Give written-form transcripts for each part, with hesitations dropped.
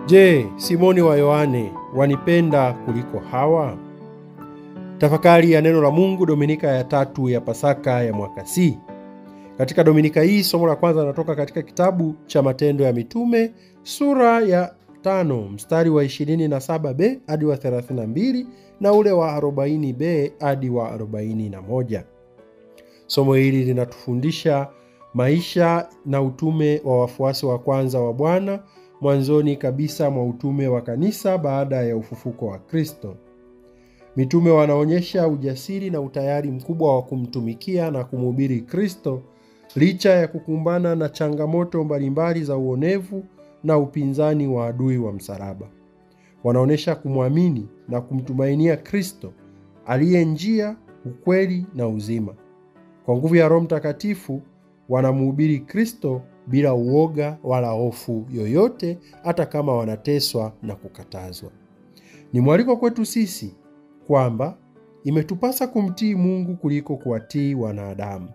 Je, Simoni wa Yohane wanipenda kuliko hawa? Tafakari ya neno la Mungu, Dominika ya 3 ya Pasaka ya mwaka C. Katika Dominika hii somo la kwanza linatoka katika kitabu cha Matendo ya Mitume sura ya 5 mstari wa 27b hadi wa 32 na ule wa 40b hadi wa 41. Somo hili linatufundisha maisha na utume wa wafuasi wa kwanza wa Bwana mwanzoni kabisa mwa utume wa kanisa baada ya ufufuko wa Kristo. Mitume wanaonyesha ujasiri na utayari mkubwa wa kumtumikia na kumhubiri Kristo licha ya kukumbana na changamoto mbalimbali za uonevu na upinzani wa adui wa msalaba. Wanaonyesha kumwamini na kumtumainia Kristo aliye njia, ukweli na uzima. Kwa nguvu ya Roho Mtakatifu wanamhubiri Kristo bila uoga wala hofu yoyote, hata kama wanateswa na kukatazwa. Ni mwaliko kwetu sisi kwamba imetupasa kumtii Mungu kuliko kuwatii wanadamu.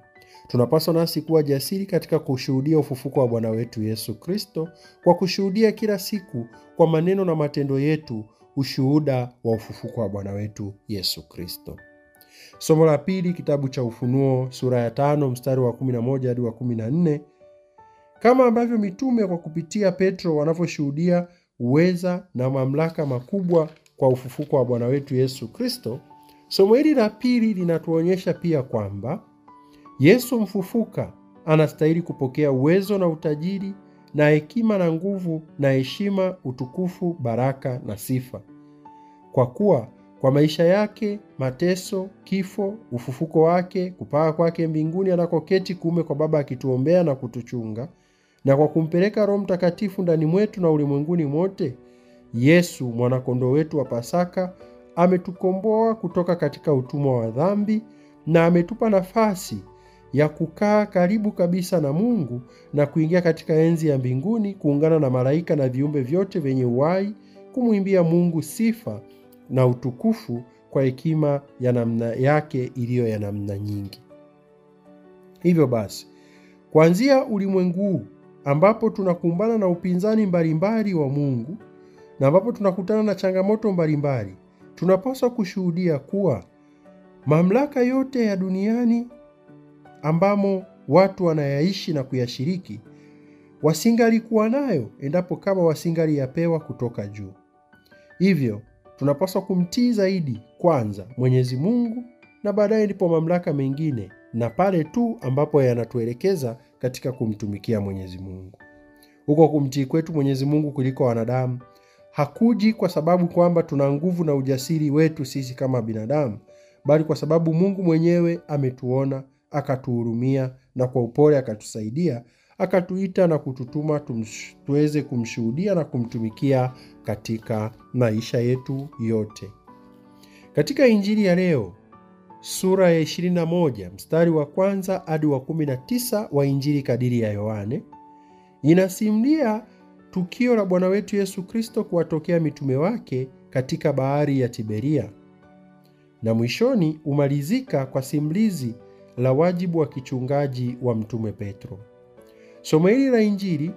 Tunapaswa nasi kuwa jasiri katika kushuhudia ufufuko wa Bwana wetu Yesu Kristo, kwa kushuhudia kila siku kwa maneno na matendo yetu ushuhuda wa ufufuko wa Bwana wetu Yesu Kristo. Somo la pili, kitabu cha Ufunuo sura ya 5 mstari wa 11 hadi wa 14. Kama ambavyo mitume kwa kupitia Petro wanavyoshuhudia uweza na mamlaka makubwa kwa ufufuko wa Bwana wetu Yesu Kristo, somo hili la pili linatuonyesha pia kwamba Yesu mfufuka anastahili kupokea uwezo na utajiri na hekima na nguvu na heshima, utukufu, baraka na sifa. Kwa kuwa kwa maisha yake, mateso, kifo, ufufuko wake, kupaa kwake mbinguni anakoketi kuume kwa Baba akituombea na kutuchunga, na kwa kumpeleka Roho Mtakatifu ndani mwetu na ulimwenguni mote, Yesu mwanakondoo wetu wa Pasaka ametukomboa kutoka katika utumwa wa dhambi na ametupa nafasi ya kukaa karibu kabisa na Mungu na kuingia katika enzi ya mbinguni, kuungana na malaika na viumbe vyote vyenye uhai, kumwimbia Mungu sifa na utukufu kwa hekima ya namna yake iliyo ya namna nyingi. Hivyo basi, kuanzia ulimwengu ambapo tunakumbana na upinzani mbalimbali wa Mungu na ambapo tunakutana na changamoto mbalimbali, tunapaswa kushuhudia kuwa mamlaka yote ya duniani ambamo watu wanayaishi na kuyashiriki wasingalikuwa nayo endapo kama wasingaliyapewa kutoka juu. Hivyo tunapaswa kumtii zaidi kwanza Mwenyezi Mungu, na baadaye ndipo mamlaka mengine, na pale tu ambapo yanatuelekeza katika kumtumikia Mwenyezi Mungu. Huko kumtii kwetu Mwenyezi Mungu kuliko wanadamu hakuji kwa sababu kwamba tuna nguvu na ujasiri wetu sisi kama binadamu, bali kwa sababu Mungu mwenyewe ametuona, akatuhurumia na kwa upole akatusaidia, akatuita na kututuma tuweze kumshuhudia na kumtumikia katika maisha yetu yote. Katika Injili ya leo sura ya 21 mstari wa 1 hadi wa 19 wa Injili kadiri ya Yohane inasimulia tukio la Bwana wetu Yesu Kristo kuwatokea mitume wake katika bahari ya Tiberia, na mwishoni umalizika kwa simulizi la wajibu wa kichungaji wa mtume Petro. Somo hili la Injili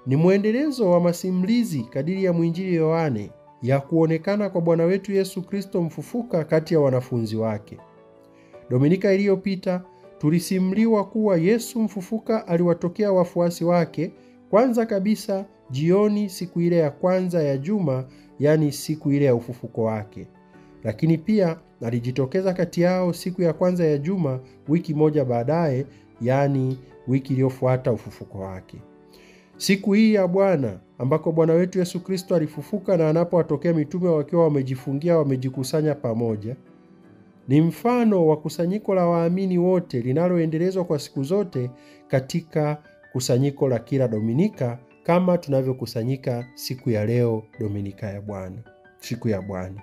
ni mwendelezo wa masimulizi kadiri ya mwinjili Yohane ya kuonekana kwa Bwana wetu Yesu Kristo mfufuka kati ya wanafunzi wake. Dominika iliyopita tulisimuliwa kuwa Yesu mfufuka aliwatokea wafuasi wake kwanza kabisa jioni siku ile ya kwanza ya juma, yani siku ile ya ufufuko wake. Lakini pia alijitokeza kati yao siku ya kwanza ya juma wiki moja baadaye, yani wiki iliyofuata ufufuko wake. Siku hii ya Bwana ambako Bwana wetu Yesu Kristo alifufuka na anapowatokea mitume wakiwa wamejifungia, wamejikusanya pamoja, ni mfano wa kusanyiko la waamini wote linaloendelezwa kwa siku zote katika kusanyiko la kila Dominika, kama tunavyokusanyika siku ya leo, Dominika ya Bwana, siku ya Bwana.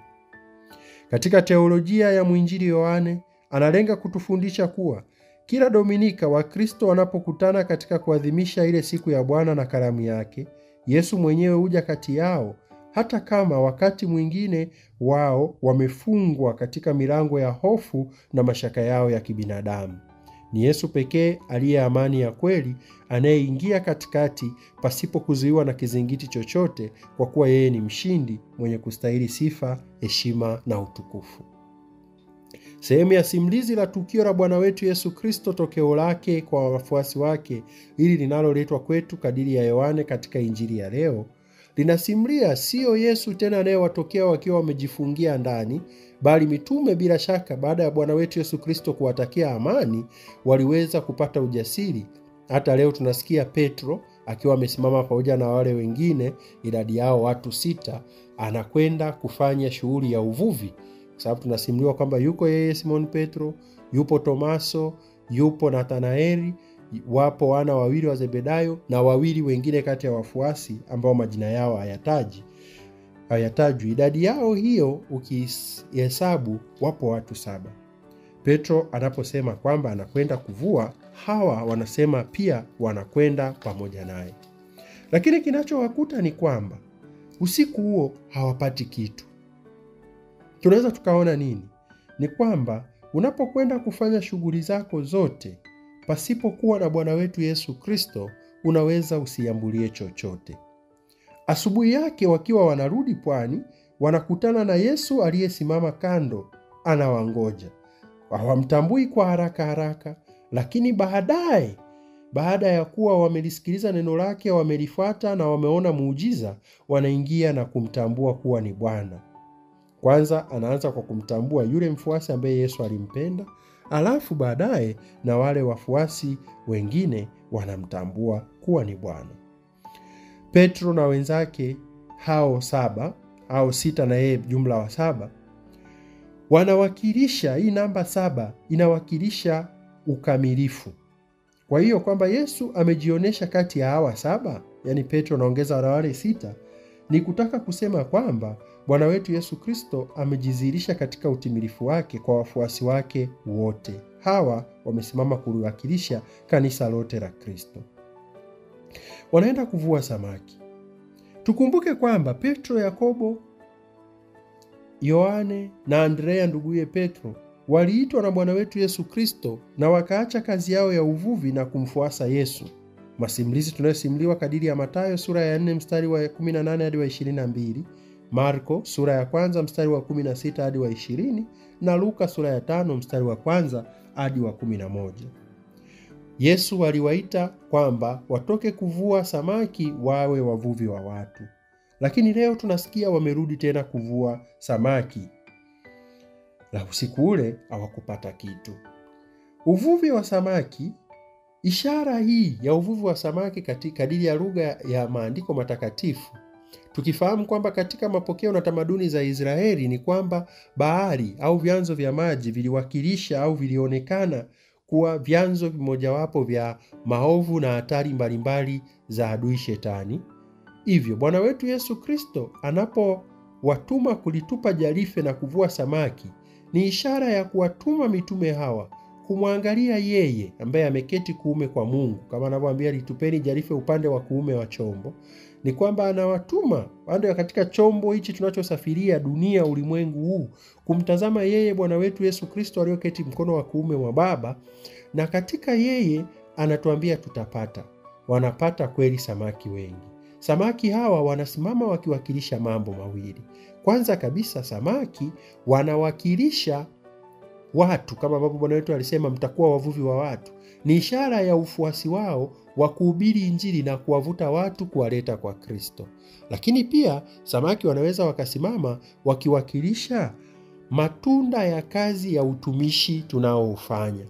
Katika teolojia ya mwinjili Yohane analenga kutufundisha kuwa kila Dominika Wakristo wanapokutana katika kuadhimisha ile siku ya Bwana na karamu yake, Yesu mwenyewe huja kati yao, hata kama wakati mwingine wao wamefungwa katika milango ya hofu na mashaka yao ya kibinadamu. Ni Yesu pekee aliye amani ya kweli, anayeingia katikati pasipo kuzuiwa na kizingiti chochote, kwa kuwa yeye ni mshindi mwenye kustahili sifa, heshima na utukufu. Sehemu ya simulizi la tukio la Bwana wetu Yesu Kristo, tokeo lake kwa wafuasi wake, hili linaloletwa kwetu kadiri ya Yohane katika Injili ya leo, linasimulia sio Yesu tena anayewatokea wakiwa wamejifungia ndani, bali mitume bila shaka baada ya Bwana wetu Yesu Kristo kuwatakia amani, waliweza kupata ujasiri. Hata leo tunasikia Petro akiwa amesimama pamoja na wale wengine, idadi yao watu 6, anakwenda kufanya shughuli ya uvuvi. Kwa sababu tunasimuliwa kwamba yuko yeye Simon Petro, yupo Tomaso, yupo Nathanaeli, wapo wana 2 wa Zebedayo na 2 wengine kati ya wafuasi ambao majina yao hayatajwi. Idadi yao hiyo ukihesabu wapo watu 7. Petro anaposema kwamba anakwenda kuvua, hawa wanasema pia wanakwenda pamoja naye. Lakini kinachowakuta ni kwamba usiku huo hawapati kitu. Tunaweza tukaona nini? Ni kwamba unapokwenda kufanya shughuli zako zote pasipokuwa na Bwana wetu Yesu Kristo, unaweza usiambulie chochote. Asubuhi yake wakiwa wanarudi pwani, wanakutana na Yesu aliyesimama kando, anawangoja. Hawamtambui kwa haraka, lakini baada ya kuwa wamelisikiliza neno lake, wamelifuata na wameona muujiza, wanaingia na kumtambua kuwa ni Bwana. Kwanza anaanza kwa kumtambua yule mfuasi ambaye Yesu alimpenda, alafu baadaye na wale wafuasi wengine wanamtambua kuwa ni Bwana. Petro na wenzake hao 6 na yeye jumla wa 7, wanawakilisha, hii namba 7 inawakilisha ukamilifu. Kwa hiyo kwamba Yesu amejionyesha kati ya hawa 7, yani Petro naongeza na wale 6, ni kutaka kusema kwamba Bwana wetu Yesu Kristo amejidhihirisha katika utimilifu wake kwa wafuasi wake wote. Hawa wamesimama kuliwakilisha kanisa lote la Kristo. Wanaenda kuvua samaki. Tukumbuke kwamba Petro, Yakobo, Yohane na Andrea nduguye Petro waliitwa na Bwana wetu Yesu Kristo na wakaacha kazi yao ya uvuvi na kumfuasa Yesu. Masimulizi tunayosimuliwa kadiri ya Mathayo sura ya 4 mstari wa 18 hadi wa 22, Marko sura ya 1 mstari wa 16 hadi wa 20 na Luka sura ya 5 mstari wa 1 hadi wa 11. Yesu aliwaita kwamba watoke kuvua samaki wawe wavuvi wa watu. Lakini leo tunasikia wamerudi tena kuvua samaki. Na usiku ule hawakupata kitu. Uvuvi wa samaki, ishara hii ya uvuvi wa samaki katika kadiri ya lugha ya maandiko matakatifu, tukifahamu kwamba katika mapokeo na tamaduni za Israeli ni kwamba bahari au vyanzo vya maji viliwakilisha au vilionekana kuwa vyanzo vimojawapo vya maovu na hatari mbalimbali za adui Shetani. Hivyo Bwana wetu Yesu Kristo anapowatuma kulitupa jarife na kuvua samaki, ni ishara ya kuwatuma mitume hawa kumwangalia yeye ambaye ameketi kuume kwa Mungu, kama anavyoambia litupeni jarife upande wa kuume wa chombo. Ni kwamba anawatuma pande katika chombo hichi tunachosafiria dunia, ulimwengu huu, kumtazama yeye Bwana wetu Yesu Kristo aliyoketi mkono wa kuume wa Baba, na katika yeye anatuambia tutapata. Wanapata kweli samaki wengi. Samaki hawa wanasimama wakiwakilisha mambo mawili. Kwanza kabisa, samaki wanawakilisha watu, kama ambavyo Bwana wetu alisema mtakuwa wavuvi wa watu. Ni ishara ya ufuasi wao wa kuhubiri Injili na kuwavuta watu kuwaleta kwa Kristo. Lakini pia samaki wanaweza wakasimama wakiwakilisha matunda ya kazi ya utumishi tunaoufanya,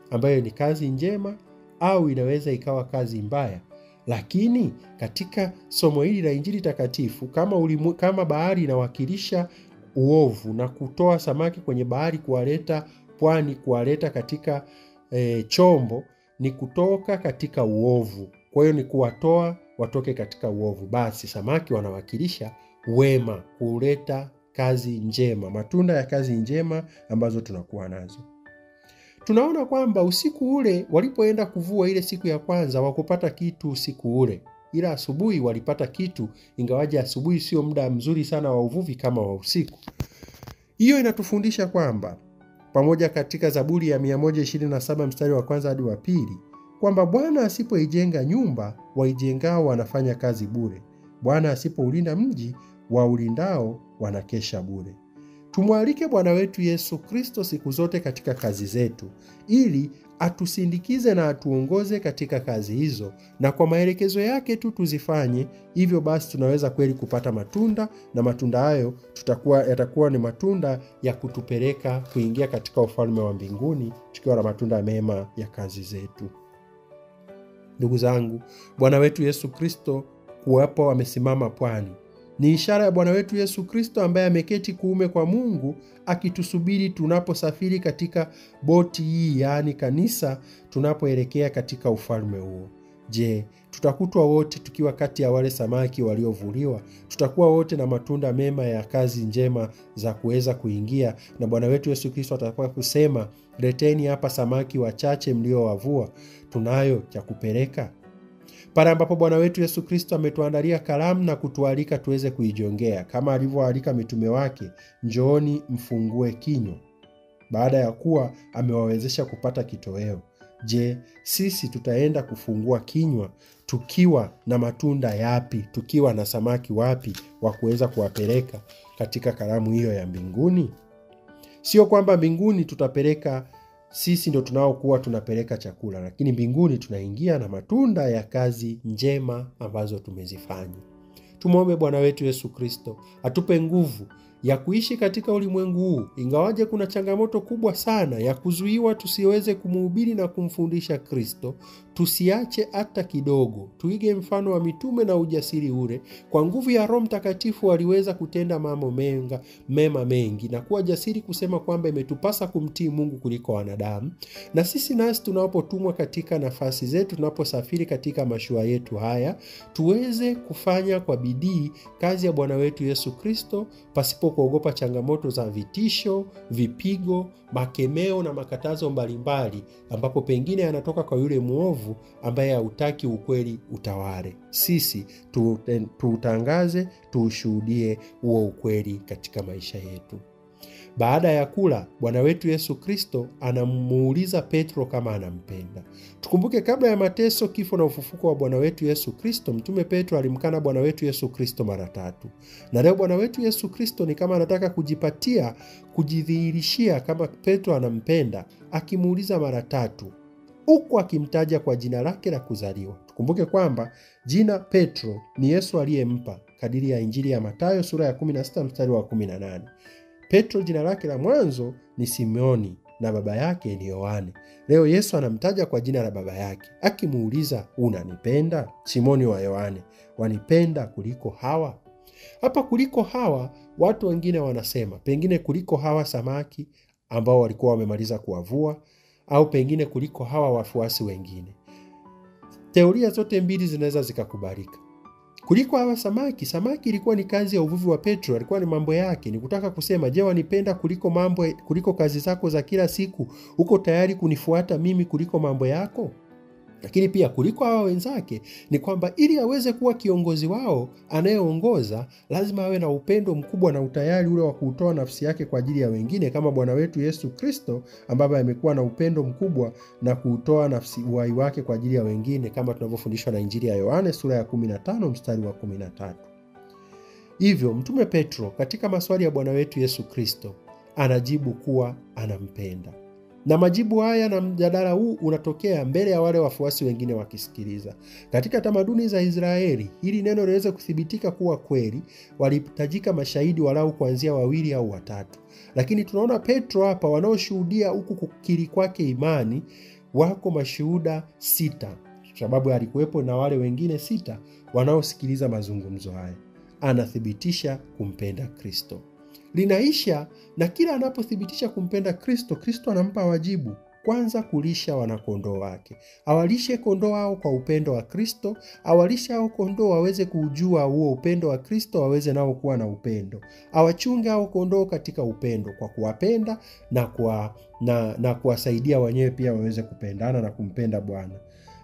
ambayo ni kazi njema au inaweza ikawa kazi mbaya. Lakini katika somo hili la Injili takatifu, kama bahari inawakilisha uovu na kutoa samaki kwenye bahari kuwaleta pwani, kuwaleta katika chombo, ni kutoka katika uovu. Kwa hiyo ni kuwatoa watoke katika uovu. Basi samaki wanawakilisha wema, kuleta kazi njema, matunda ya kazi njema ambazo tunakuwa nazo. Tunaona kwamba usiku ule walipoenda kuvua ile siku ya kwanza wakupata kitu usiku ule, ila asubuhi walipata kitu, ingawaje asubuhi sio muda mzuri sana wa uvuvi kama wa usiku. Hiyo inatufundisha kwamba pamoja katika Zaburi ya 127 mstari wa kwanza hadi wa pili kwamba Bwana asipoijenga nyumba, waijengao wanafanya kazi bure. Bwana asipoulinda mji, waulindao wanakesha bure. Tumwalike Bwana wetu Yesu Kristo siku zote katika kazi zetu, ili atusindikize na atuongoze katika kazi hizo, na kwa maelekezo yake tu tuzifanye. Hivyo basi tunaweza kweli kupata matunda, na matunda hayo yatakuwa ni matunda ya kutupeleka kuingia katika ufalme wa mbinguni, tukiwa na matunda mema ya kazi zetu. Ndugu zangu, Bwana wetu Yesu Kristo kuwapo amesimama pwani ni ishara ya Bwana wetu Yesu Kristo ambaye ameketi kuume kwa Mungu, akitusubiri tunaposafiri katika boti hii, yaani kanisa, tunapoelekea katika ufalme huo. Je, tutakutwa wote tukiwa kati ya wale samaki waliovuliwa? Tutakuwa wote na matunda mema ya kazi njema za kuweza kuingia? Na Bwana wetu Yesu Kristo atakuwa kusema, leteni hapa samaki wachache mliowavua, tunayo cha kupeleka? Pale ambapo Bwana wetu Yesu Kristo ametuandalia karamu na kutualika tuweze kuijongea, kama alivyoalika mitume wake, njooni mfungue kinywa, baada ya kuwa amewawezesha kupata kitoweo. Je, sisi tutaenda kufungua kinywa tukiwa na matunda yapi? Tukiwa na samaki wapi wa kuweza kuwapeleka katika karamu hiyo ya mbinguni? Sio kwamba mbinguni tutapeleka sisi ndio tunaokuwa tunapeleka chakula, lakini mbinguni tunaingia na matunda ya kazi njema ambazo tumezifanya. Tumwombe Bwana wetu Yesu Kristo atupe nguvu ya kuishi katika ulimwengu huu, ingawaje kuna changamoto kubwa sana ya kuzuiwa tusiweze kumhubiri na kumfundisha Kristo. Tusiache hata kidogo, tuige mfano wa mitume na ujasiri ule. Kwa nguvu ya Roho Mtakatifu waliweza kutenda mambo mema mengi na kuwa jasiri kusema kwamba imetupasa kumtii Mungu kuliko wanadamu. Na sisi nasi tunapotumwa katika nafasi zetu, tunaposafiri katika mashua yetu haya, tuweze kufanya kwa bidii kazi ya Bwana wetu Yesu Kristo, pasipo kuogopa changamoto za vitisho, vipigo, makemeo na makatazo mbalimbali, ambapo pengine yanatoka kwa yule muovu ambaye hautaki ukweli utawale. Sisi tuutangaze, tuushuhudie huo ukweli katika maisha yetu. Baada ya kula, Bwana wetu Yesu Kristo anamuuliza Petro kama anampenda. Tukumbuke kabla ya mateso, kifo na ufufuko wa Bwana wetu Yesu Kristo, mtume Petro alimkana Bwana wetu Yesu Kristo mara 3. Na leo Bwana wetu Yesu Kristo ni kama anataka kujidhihirishia kama Petro anampenda, akimuuliza mara 3, huku akimtaja kwa jina lake la kuzaliwa. Tukumbuke kwamba jina Petro ni Yesu aliyempa, kadiri ya Injili ya Mathayo sura ya 16 mstari wa 18. Petro jina lake la mwanzo ni Simeoni na baba yake ni Yohane. Leo Yesu anamtaja kwa jina la baba yake, akimuuliza, unanipenda? Simoni wa Yohane, wanipenda kuliko hawa? Hapa kuliko hawa, watu wengine wanasema pengine kuliko hawa samaki ambao walikuwa wamemaliza kuwavua, au pengine kuliko hawa wafuasi wengine. Teoria zote mbili zinaweza zikakubalika. Kuliko hawa samaki ilikuwa ni kazi ya uvuvi wa Petro, alikuwa ni mambo yake. Ni kutaka kusema, je, wanipenda kuliko kazi zako za kila siku? Uko tayari kunifuata mimi kuliko mambo yako? Lakini pia kuliko hawa wenzake ni kwamba ili aweze kuwa kiongozi wao anayeongoza, lazima awe na upendo mkubwa na utayari ule wa kutoa nafsi yake kwa ajili ya wengine, kama Bwana wetu Yesu Kristo ambaye amekuwa na upendo mkubwa na kutoa uhai wake kwa ajili ya wengine, kama tunavyofundishwa na Injili ya Yohane sura ya 15 mstari wa 13. Hivyo mtume Petro katika maswali ya Bwana wetu Yesu Kristo anajibu kuwa anampenda. Na majibu haya na mjadala huu unatokea mbele ya wale wafuasi wengine wakisikiliza. Katika tamaduni za Israeli, ili neno liweze kuthibitika kuwa kweli, walihitajika mashahidi walau kuanzia 2 au 3. Lakini tunaona Petro hapa, wanaoshuhudia huku kukiri kwake imani, wako mashuhuda 6, sababu alikuwepo na wale wengine 6 wanaosikiliza mazungumzo haya. Anathibitisha kumpenda Kristo. Linaisha na kila anapothibitisha kumpenda Kristo, Kristo anampa wajibu, kwanza kulisha wanakondoo wake. Awalishe kondoo hao kwa upendo wa Kristo, awalishe hao kondoo waweze kujua huo upendo wa Kristo, waweze nao kuwa na upendo. Awachunge hao kondoo katika upendo kwa kuwapenda na kuwasaidia wenyewe pia waweze kupendana na kumpenda Bwana.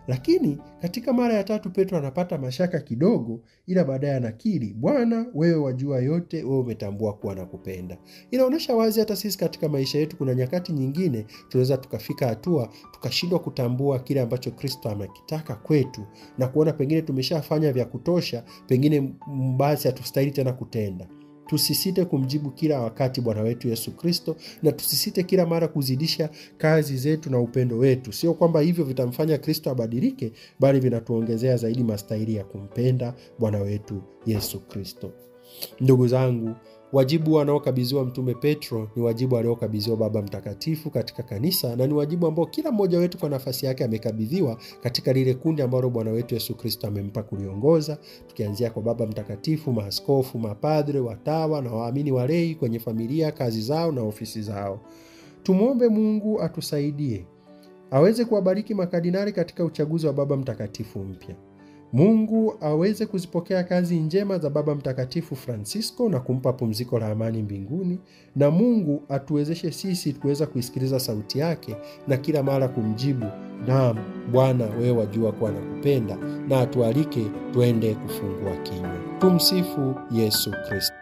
Lakini katika mara ya tatu Petro anapata mashaka kidogo, ila baadaye anakiri, Bwana, wewe wajua yote, wewe umetambua kuwa nakupenda. Inaonyesha wazi hata sisi katika maisha yetu kuna nyakati nyingine tunaweza tukafika hatua tukashindwa kutambua kile ambacho Kristo amekitaka kwetu, na kuona pengine tumeshafanya vya kutosha, pengine basi hatustahili tena kutenda. Tusisite kumjibu kila wakati Bwana wetu Yesu Kristo, na tusisite kila mara kuzidisha kazi zetu na upendo wetu. Sio kwamba hivyo vitamfanya Kristo abadilike, bali vinatuongezea zaidi mastahili ya kumpenda Bwana wetu Yesu Kristo. Ndugu zangu, wajibu anaokabidhiwa Mtume Petro ni wajibu aliokabidhiwa Baba Mtakatifu katika kanisa, na ni wajibu ambao kila mmoja wetu kwa nafasi yake amekabidhiwa katika lile kundi ambalo Bwana wetu Yesu Kristo amempa kuliongoza, tukianzia kwa Baba Mtakatifu, maaskofu, mapadre, watawa na waamini walei kwenye familia, kazi zao na ofisi zao. Tumuombe Mungu atusaidie aweze kuwabariki makardinali katika uchaguzi wa Baba Mtakatifu mpya. Mungu aweze kuzipokea kazi njema za Baba Mtakatifu Francisco na kumpa pumziko la amani mbinguni, na Mungu atuwezeshe sisi tuweza kuisikiliza sauti yake na kila mara kumjibu, naam Bwana, wewe wajua kuwa nakupenda, na atualike tuende kufungua kinywa. Tumsifu Yesu Kristo.